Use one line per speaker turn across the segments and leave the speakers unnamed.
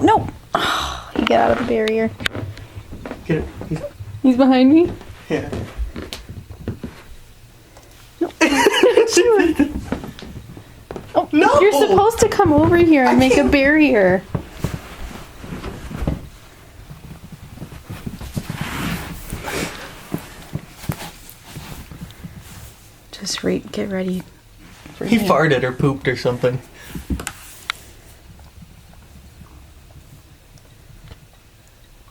no. Oh, he got out of the barrier.
Get it.
He's behind me?
Yeah.
No. Oh,
No!
You're supposed to come over here and make a barrier. Just get ready.
He farted or pooped or something.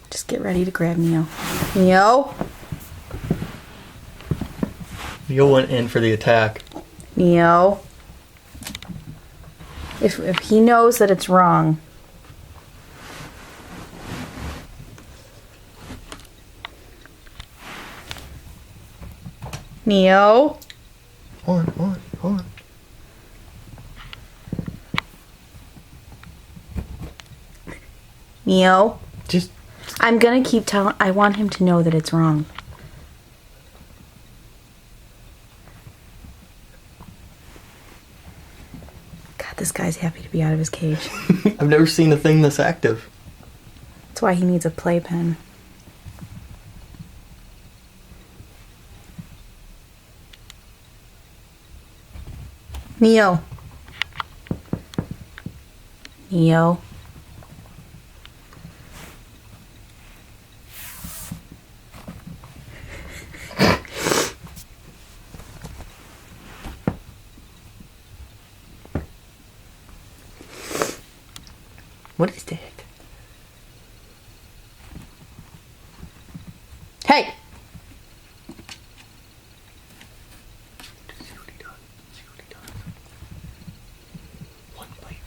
Just get ready to grab Neo. Neo?
Neo went in for the attack.
Neo? If he knows that it's wrong. Neo?
Hold on.
Neo?
Just...
I'm gonna keep telling... I want him to know that it's wrong. God, this guy's happy to be out of his cage.
I've never seen a thing this active.
That's why he needs a playpen. Neo. Neo.
What is that?
Hey!
See what he does. One bite.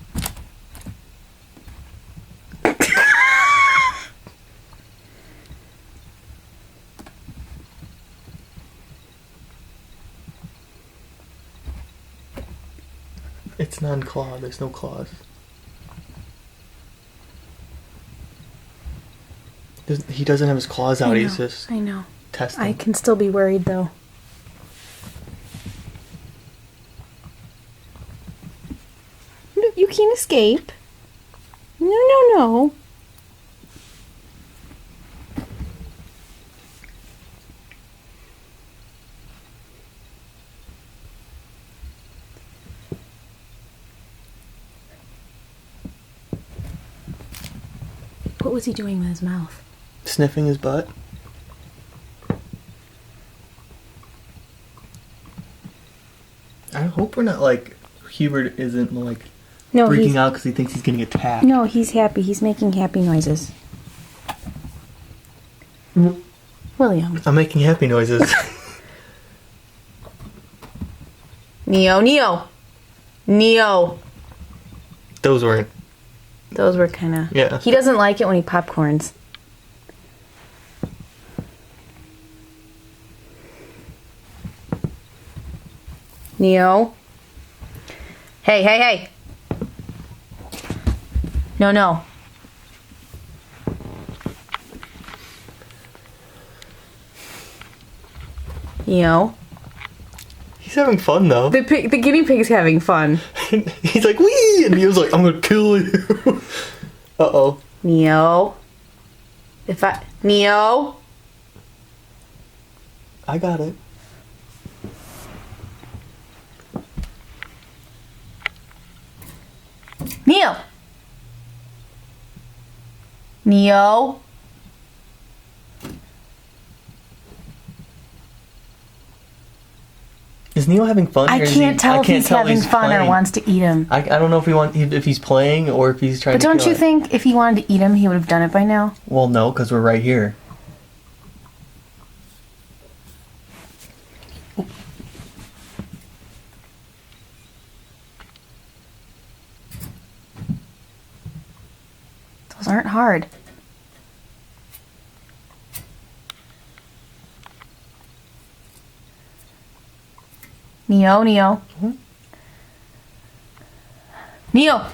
It's non-claw. There's no claws. He doesn't have his claws out. He's just
I know.
testing.
I can still be worried though. No, you can't escape. No. What was he doing with his mouth?
Sniffing his butt. I hope we're not like Hubert isn't like freaking out because he thinks he's getting attacked.
No, he's happy. He's making happy noises. William.
I'm making happy noises.
Neo.
Those weren't.
Those were kind of...
Yeah.
He doesn't like it when he popcorns. Neo. Hey. No. Neo.
He's having fun though.
The guinea pig's having fun.
He's like, wee! And he was like, I'm gonna kill you. Uh-oh.
Neo. Neo.
I got it.
Neo.
Is Neo having fun?
I can't tell if he's having fun or wants to eat him.
I don't know if he's playing or if he's trying to kill it.
But don't you think if he wanted to eat him, he would have done it by now?
Well, no, because we're right here.
Those aren't hard. Neo.
Mm-hmm.
Neo! I'm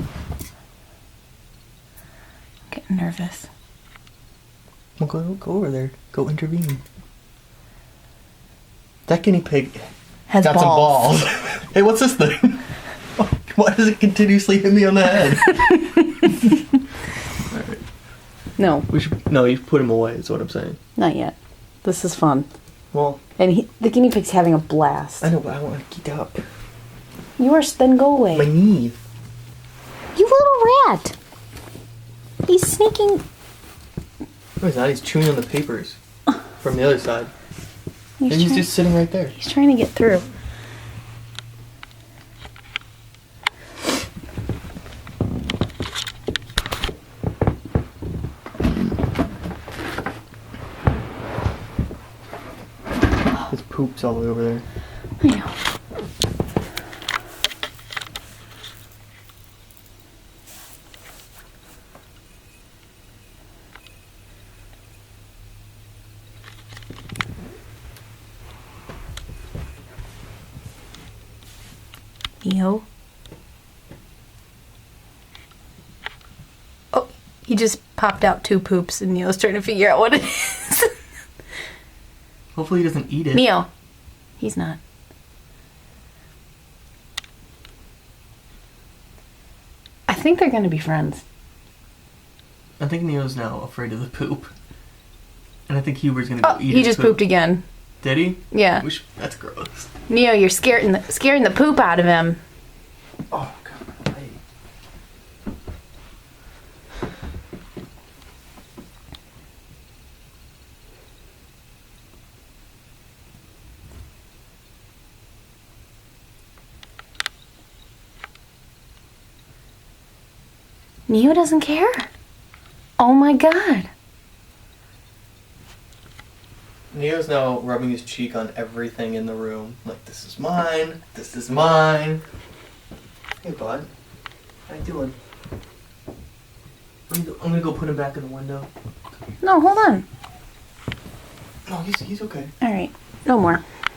getting nervous.
Well, go over there. Go intervene. That guinea pig
Has
got
balls.
some balls. Hey, what's this thing? Why does it continuously hit me on the head?
No,
No, you should put him away. Is what I'm saying.
not yet. This is fun.
Well,
And the guinea pig's having a blast.
I know, but I want to get up.
Yours, then go away.
My knee.
You little rat! He's sneaking.
No, he's not. He's chewing on the papers from the other side. And he's
trying,
just sitting right there.
He's trying to get through.
His poop's all the way over there.
I know. Neo? Oh, he just popped out 2 poops and Neo's trying to figure out what it is.
Hopefully he doesn't eat it.
Neo. He's not. I think they're going to be friends.
I think Neo's now afraid of the poop. And I think Huber's going to go eat his
He just
poop.
pooped again.
Did he?
Yeah.
That's gross.
Neo, you're scaring the poop out of him.
Oh, God.
Neo doesn't care. Oh my god.
Neo's now rubbing his cheek on everything in the room. Like, this is mine. This is mine. Hey, bud. How you doing? I'm gonna go put him back in the window.
No, hold on.
No, he's okay.
All right. No more.